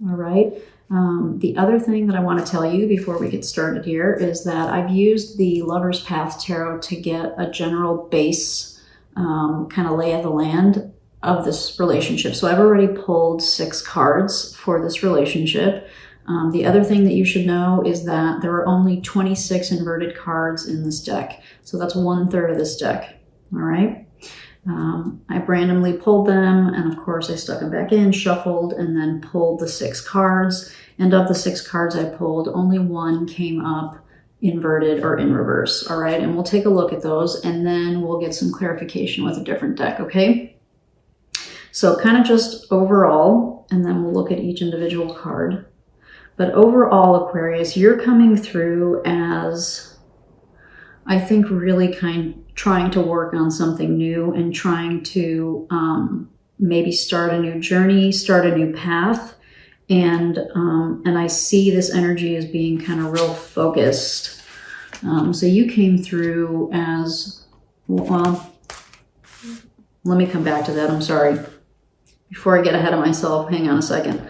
All right. The other thing that I want to tell you before we get started here is that I've used the Lover's Path Tarot to get a general base kind of lay of the land of this relationship. So I've already pulled 6 cards for this relationship. The other thing that you should know is that there are only 26 inverted cards in this deck. So that's 1/3 of this deck. All right. I randomly pulled them, and of course I stuck them back in, shuffled, and then pulled the 6 cards. And of the 6 cards I pulled, only 1 came up inverted or in reverse. All right, and we'll take a look at those, and then we'll get some clarification with a different deck, okay? So kind of just overall, and then we'll look at each individual card. But overall, Aquarius, you're coming through as, I think, really trying to work on something new and trying to maybe start a new journey, start a new path. And I see this energy as being kind of real focused. So you came through as, well, let me come back to that. I'm sorry. Before I get ahead of myself, hang on a second.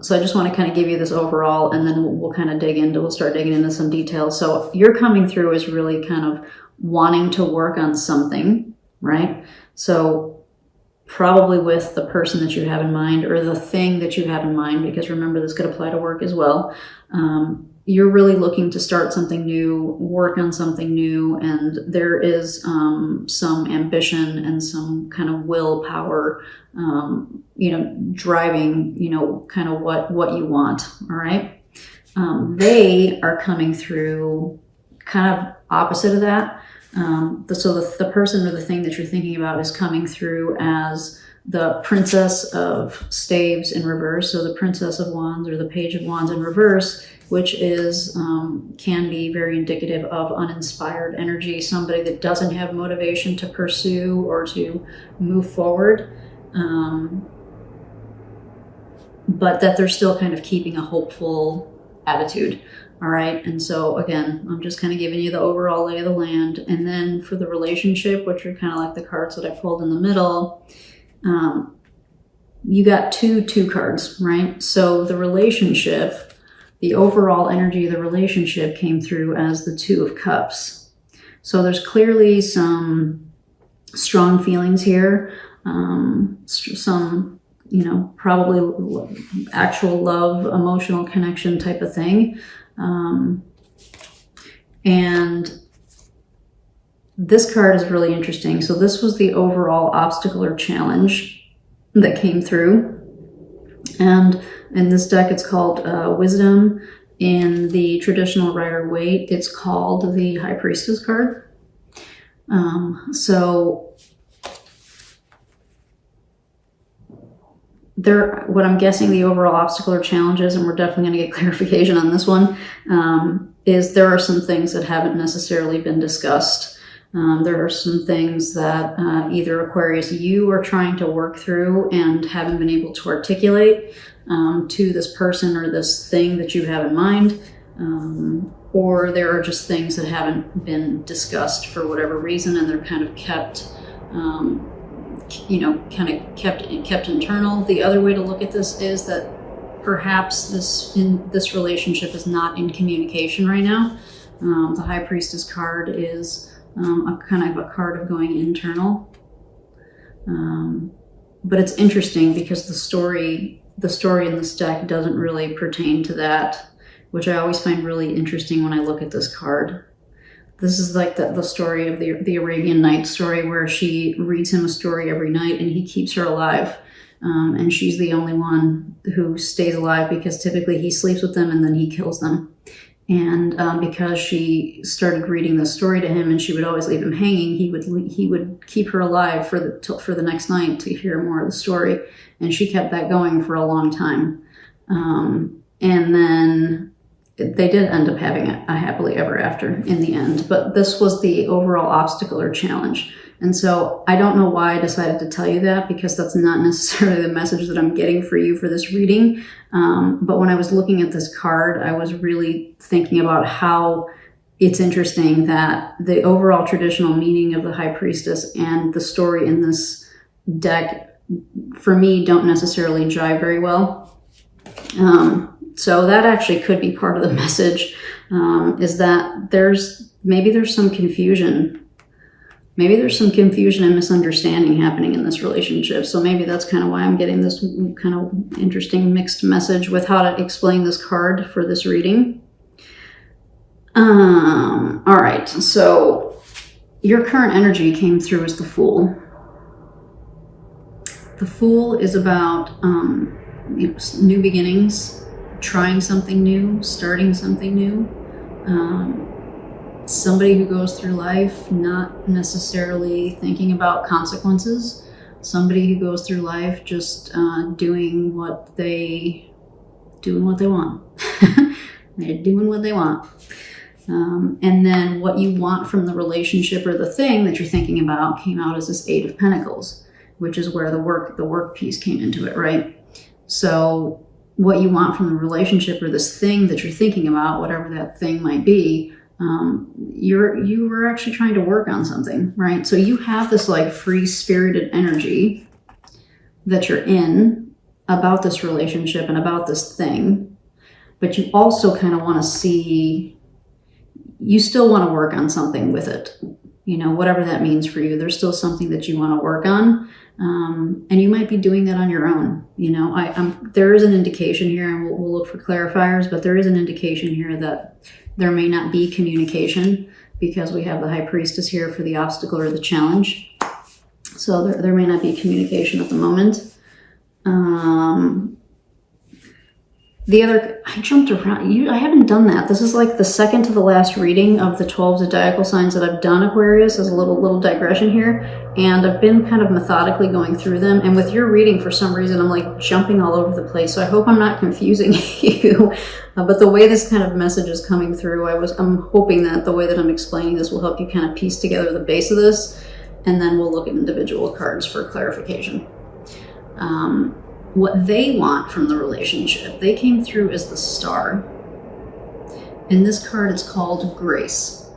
So I just want to kind of give you this overall, and then we'll kind of we'll start digging into some details. So you're coming through as really kind of wanting to work on something, right? So probably with the person that you have in mind, or the thing that you have in mind, because remember, this could apply to work as well. You're really looking to start something new, work on something new, and there is some ambition and some kind of willpower, driving, kind of what you want, all right? They are coming through kind of opposite of that. So the person or the thing that you're thinking about is coming through as the Princess of Staves in reverse. So the Princess of Wands or the Page of Wands in reverse, which is can be very indicative of uninspired energy, somebody that doesn't have motivation to pursue or to move forward, but that they're still kind of keeping a hopeful attitude. All right. And so again, I'm just kind of giving you the overall lay of the land. And then for the relationship, which are kind of like the cards that I pulled in the middle, you got two cards, right? So the relationship, the overall energy of the relationship came through as the 2 of Cups. So there's clearly some strong feelings here, some, probably actual love, emotional connection type of thing. And this card is really interesting. So this was the overall obstacle or challenge that came through. And in this deck, it's called Wisdom. In the traditional Rider-Waite, it's called the High Priestess card. What I'm guessing the overall obstacle or challenges, and we're definitely going to get clarification on this one, is there are some things that haven't necessarily been discussed. There are some things that either Aquarius, you are trying to work through and haven't been able to articulate to this person or this thing that you have in mind, or there are just things that haven't been discussed for whatever reason, and they're kind of kept kept internal. The other way to look at this is that perhaps this relationship is not in communication right now. The High Priestess card is a kind of a card of going internal. But it's interesting because the story in this deck doesn't really pertain to that, which I always find really interesting when I look at this card. This is like the story of the Arabian Nights story, where she reads him a story every night and he keeps her alive. And she's the only one who stays alive because typically he sleeps with them and then he kills them. And because she started reading the story to him and she would always leave him hanging, he would keep her alive for the next night to hear more of the story. And she kept that going for a long time. And then they did end up having a happily ever after in the end. But this was the overall obstacle or challenge. And so I don't know why I decided to tell you that, because that's not necessarily the message that I'm getting for you for this reading. But when I was looking at this card, I was really thinking about how it's interesting that the overall traditional meaning of the High Priestess and the story in this deck, for me, don't necessarily jive very well. So that actually could be part of the message, is that maybe there's some confusion. Maybe there's some confusion and misunderstanding happening in this relationship. So maybe that's kind of why I'm getting this kind of interesting mixed message with how to explain this card for this reading. All right, so your current energy came through as the Fool. The Fool is about new beginnings, trying something new, starting something new. Somebody who goes through life not necessarily thinking about consequences. Somebody who goes through life just doing what they want. They're doing what they want. And then what you want from the relationship or the thing that you're thinking about came out as this Eight of Pentacles, which is where the work piece came into it, right? So what you want from the relationship or this thing that you're thinking about, whatever that thing might be, you were actually trying to work on something, right? So you have this like free-spirited energy that you're in about this relationship and about this thing, but you also kind of want to see, you still want to work on something with it, whatever that means for you. There's still something that you want to work on, and you might be doing that on your own. There is an indication here, and we'll look for clarifiers, but there is an indication here that there may not be communication because we have the High Priestess here for the obstacle or the challenge. So there may not be communication at the moment. I jumped around. I haven't done that. This is like the second to the last reading of the 12 zodiacal signs that I've done, Aquarius, as a little digression here. And I've been kind of methodically going through them. And with your reading, for some reason, I'm like jumping all over the place. So I hope I'm not confusing you. But the way this kind of message is coming through, I'm hoping that the way that I'm explaining this will help you kind of piece together the base of this. And then we'll look at individual cards for clarification. What they want from the relationship, they came through as the Star. In this card, it's called Grace.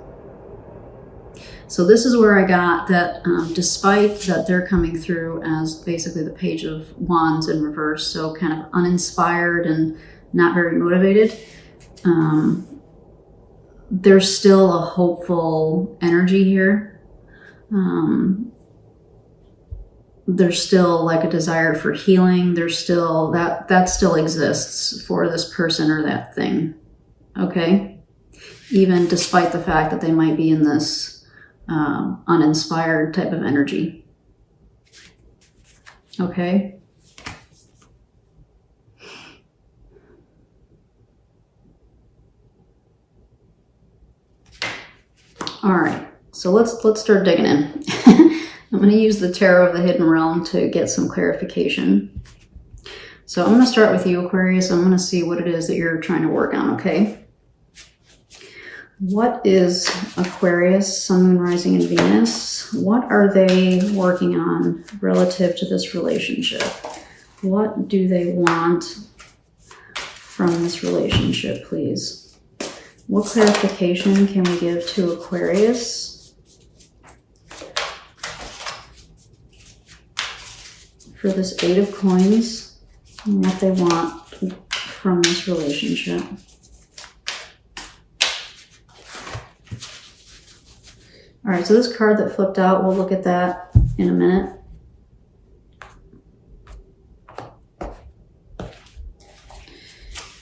So this is where I got that despite that they're coming through as basically the Page of Wands in reverse, so kind of uninspired and not very motivated, there's still a hopeful energy here. There's still like a desire for healing. There's still that still exists for this person or that thing. Okay? Even despite the fact that they might be in this uninspired type of energy. Okay? All right. So let's start digging in. I'm going to use the Tarot of the Hidden Realm to get some clarification. So I'm going to start with you, Aquarius. I'm going to see what it is that you're trying to work on, okay? What is Aquarius, Sun, Moon, Rising, and Venus? What are they working on relative to this relationship? What do they want from this relationship, please? What clarification can we give to Aquarius for this Eight of Coins and what they want from this relationship? All right, so this card that flipped out, we'll look at that in a minute.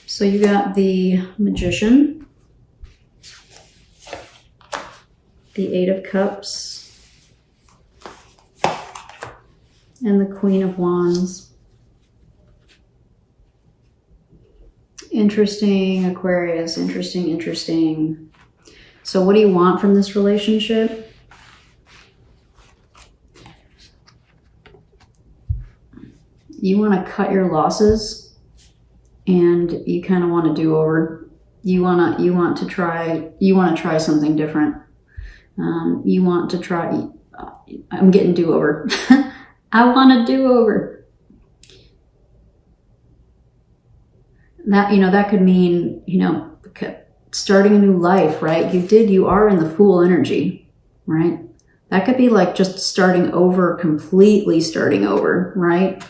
So you got the Magician, the Eight of Cups, and the Queen of Wands. Interesting, Aquarius. Interesting. So what do you want from this relationship? You want to cut your losses, and you kind of want to do over. You want to try something different. You want to try. I'm getting do over. I want a do-over. That could mean, starting a new life, right? You are in the Fool energy, right? That could be like just starting over, completely starting over, right?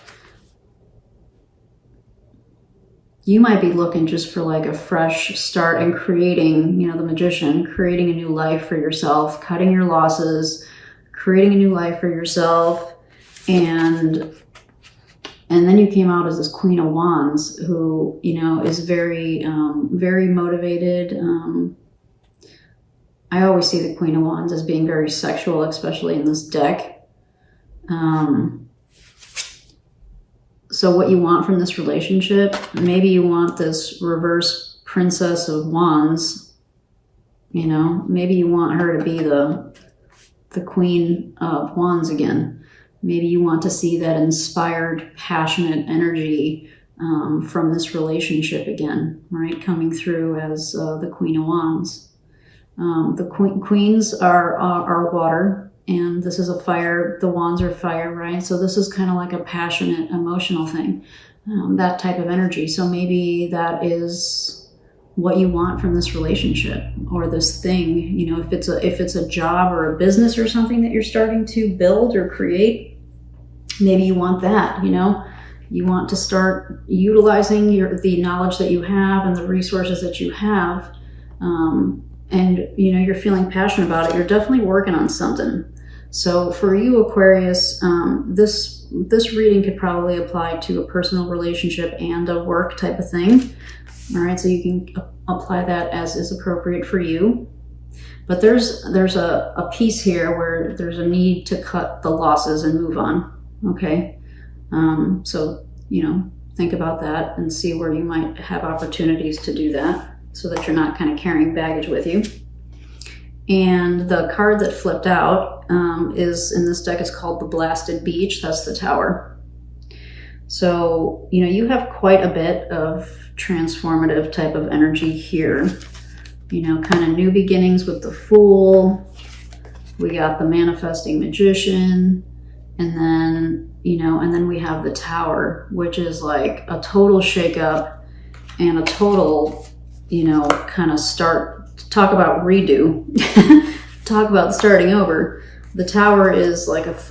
you might be looking just for like a fresh start and creating, the magician, creating a new life for yourself, cutting your losses, creating a new life for yourself. And then you came out as this Queen of Wands who, is very, very motivated. I always see the Queen of Wands as being very sexual, especially in this deck. So what you want from this relationship, maybe you want this reverse Princess of Wands, maybe you want her to be the Queen of Wands again. Maybe you want to see that inspired, passionate energy from this relationship again, right? Coming through as the Queen of Wands. The queens are water, and this is a fire. The wands are fire, right? So this is kind of like a passionate, emotional thing, that type of energy. So maybe that is what you want from this relationship or this thing. If it's a job or a business or something that you're starting to build or create, maybe you want that. You want to start utilizing the knowledge that you have and the resources that you have. And you're feeling passionate about it. You're definitely working on something. So for you, Aquarius, this reading could probably apply to a personal relationship and a work type of thing. All right, so you can apply that as is appropriate for you. But there's a piece here where there's a need to cut the losses and move on. Okay, so think about that and see where you might have opportunities to do that, so that you're not kind of carrying baggage with you. And the card that flipped out is in this deck is called the Blasted Beach. That's the Tower. So, you have quite a bit of transformative type of energy here. Kind of new beginnings with the Fool. We got the Manifesting Magician. And then we have the Tower, which is like a total shakeup and a total, kind of talk about redo, talk about starting over. The Tower is like this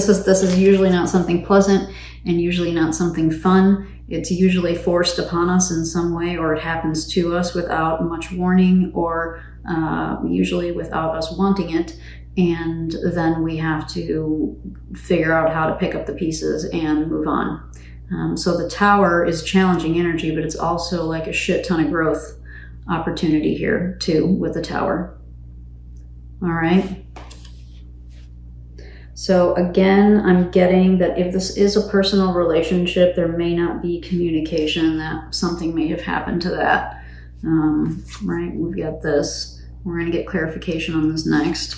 is usually not something pleasant and usually not something fun. It's usually forced upon us in some way, or it happens to us without much warning, or usually without us wanting it. And then we have to figure out how to pick up the pieces and move on. So the Tower is challenging energy, but it's also like a shit ton of growth opportunity here too with the Tower. All right. So again, I'm getting that if this is a personal relationship, there may not be communication, that something may have happened to that. Right, we've got this. We're going to get clarification on this next.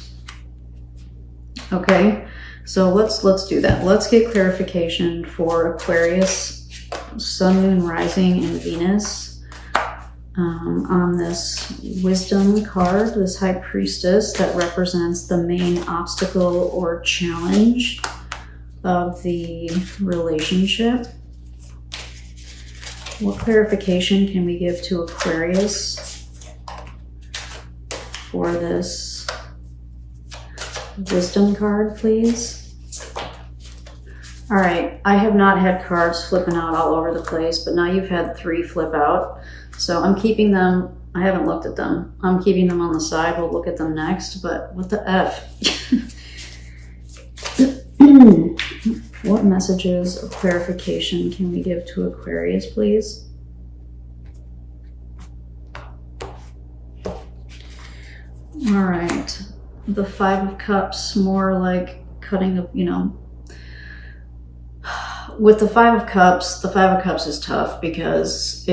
Okay, so let's do that. Let's get clarification for Aquarius, Sun, Moon, Rising, and Venus on this Wisdom card, this High Priestess that represents the main obstacle or challenge of the relationship. What clarification can we give to Aquarius for this Wisdom card, please? All right, I have not had cards flipping out all over the place, but now you've had 3 flip out. So I'm keeping them. I haven't looked at them. I'm keeping them on the side. We'll look at them next, but what the F? What messages of clarification can we give to Aquarius, please? All right. The 5 of Cups, more like cutting of, with the 5 of Cups, is tough because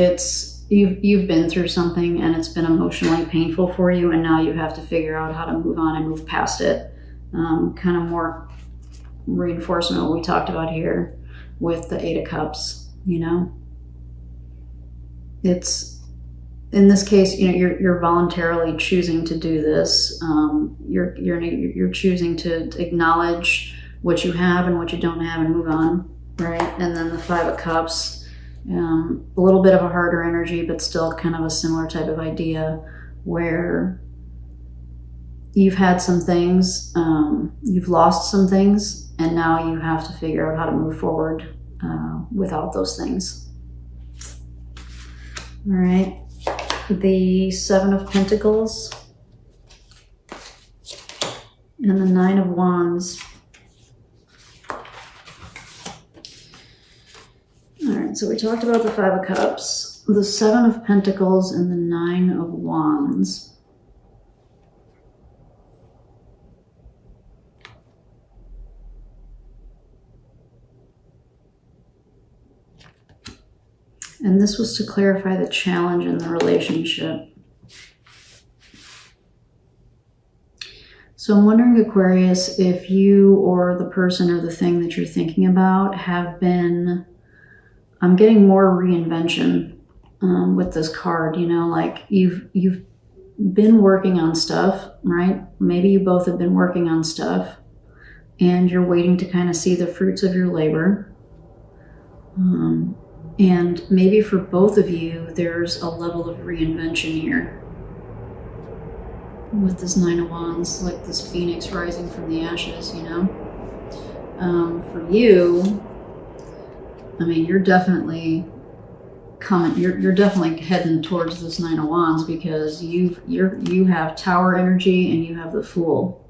you've been through something and it's been emotionally painful for you, and now you have to figure out how to move on and move past it. Kind of more reinforcement what we talked about here with the 8 of Cups. It's, in this case, you're voluntarily choosing to do this. You're choosing to acknowledge what you have and what you don't have and move on, right? And then the 5 of Cups, a little bit of a harder energy, but still kind of a similar type of idea where you've had some things, you've lost some things, and now you have to figure out how to move forward without those things. All right. The Seven of Pentacles and the Nine of Wands. All right, so we talked about the Five of Cups, the Seven of Pentacles, and the Nine of Wands. And this was to clarify the challenge in the relationship. So I'm wondering, Aquarius, if you or the person or the thing that you're thinking about have been, I'm getting more reinvention with this card, you know, like you've been working on stuff, right? Maybe you both have been working on stuff and you're waiting to kind of see the fruits of your labor. And maybe for both of you, there's a level of reinvention here. With this Nine of Wands, like this phoenix rising from the ashes, you know? For you, I mean, you're definitely you're definitely heading towards this Nine of Wands because you have Tower energy and you have the Fool.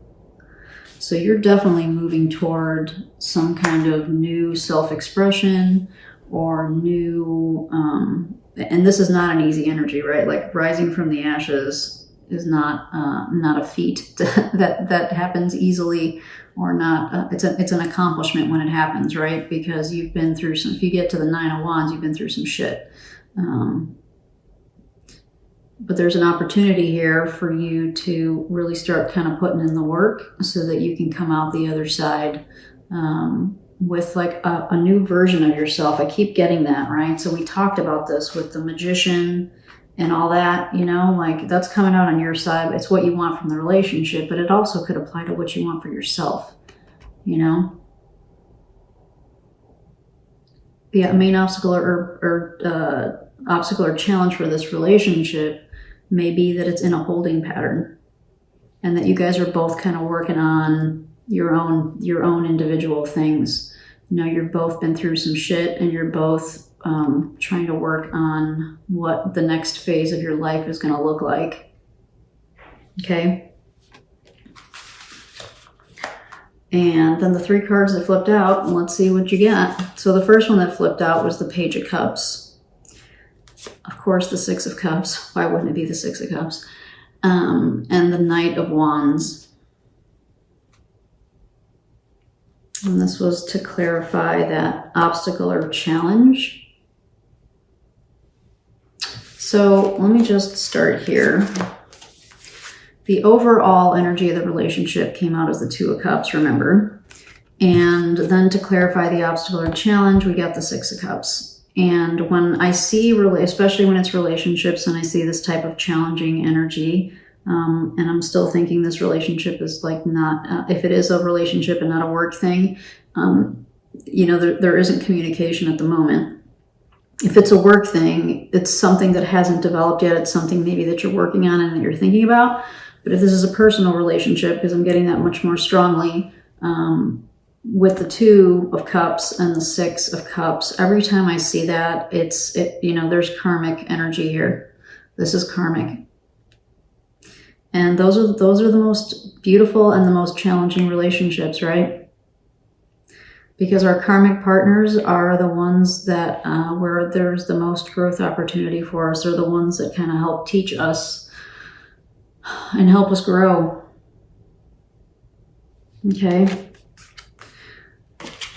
So you're definitely moving toward some kind of new self-expression or new, and this is not an easy energy, right? Like rising from the ashes is not a feat that happens easily, or not. It's an accomplishment when it happens, right? Because you've been through some. If you get to the Nine of Wands, you've been through some shit. But there's an opportunity here for you to really start kind of putting in the work so that you can come out the other side with like a new version of yourself. I keep getting that, right? So we talked about this with the Magician and all that, you know, like that's coming out on your side. It's what you want from the relationship, but it also could apply to what you want for yourself, you know? The main obstacle or obstacle or challenge for this relationship may be that it's in a holding pattern and that you guys are both kind of working on your own individual things. You know, you've both been through some shit and you're both trying to work on what the next phase of your life is going to look like. Okay. And then the three cards that flipped out, and let's see what you get. So the first one that flipped out was the Page of Cups. Of course, the Six of Cups. Why wouldn't it be the Six of Cups? And the Knight of Wands. And this was to clarify that obstacle or challenge. So let me just start here. The overall energy of the relationship came out as the Two of Cups, remember? And then to clarify the obstacle or challenge, we got the Six of Cups. And when I see, especially when it's relationships and I see this type of challenging energy, and I'm still thinking this relationship is like not, if it is a relationship and not a work thing, you know, there isn't communication at the moment. If it's a work thing, it's something that hasn't developed yet. It's something maybe that you're working on and that you're thinking about. But if this is a personal relationship, because I'm getting that much more strongly, with the Two of Cups and the Six of Cups, every time I see that, you know, there's karmic energy here. This is karmic. And those are the most beautiful and the most challenging relationships, right? Because our karmic partners are the ones that, where there's the most growth opportunity for us. They're the ones that kind of help teach us and help us grow. Okay.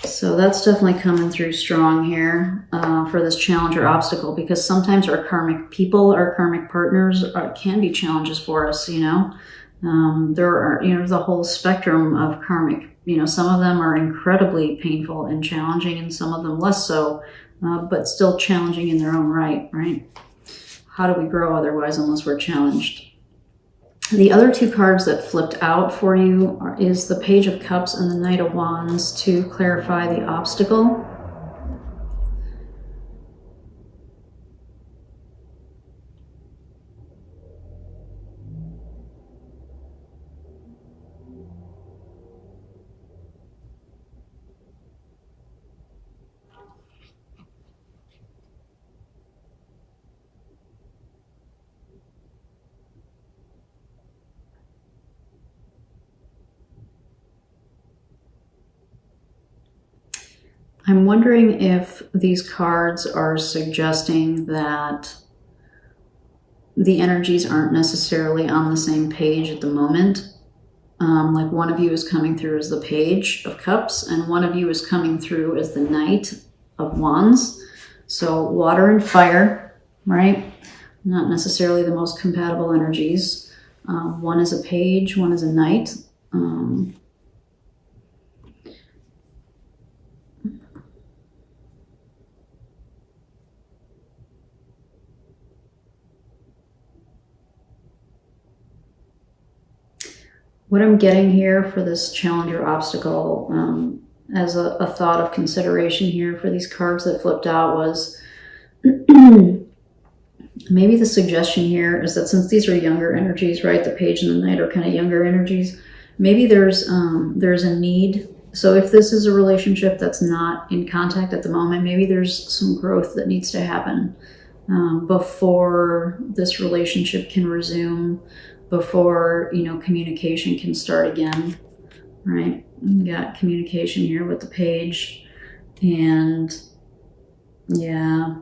So that's definitely coming through strong here for this challenge or obstacle, because sometimes our karmic people, our karmic partners can be challenges for us, you know. There are, you know, the whole spectrum of karmic. You know, some of them are incredibly painful and challenging, and some of them less so, but still challenging in their own right, right? How do we grow otherwise unless we're challenged? The other two cards that flipped out for you is the Page of Cups and the Knight of Wands to clarify the obstacle. I'm wondering if these cards are suggesting that the energies aren't necessarily on the same page at the moment. Like one of you is coming through as the Page of Cups, and one of you is coming through as the Knight of Wands. So water and fire, right? Not necessarily the most compatible energies. One is a Page, one is a Knight. What I'm getting here for this challenge or obstacle, as a thought of consideration here for these cards that flipped out, was maybe the suggestion here is that since these are younger energies, right, the Page and the Knight are kind of younger energies, maybe there's a need. So if this is a relationship that's not in contact at the moment, maybe there's some growth that needs to happen before this relationship can resume, before, you know, communication can start again, right? We got communication here with the Page, and yeah.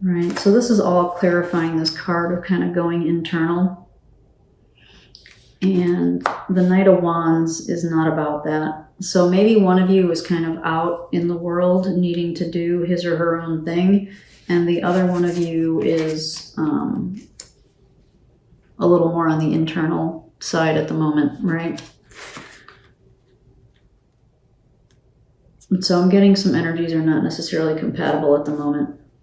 Right, so this is all clarifying this card of kind of going internal. And the Knight of Wands is not about that. So maybe one of you is kind of out in the world needing to do his or her own thing, and the other one of you is a little more on the internal side at the moment, right? And so I'm getting some energies are not necessarily compatible at the moment.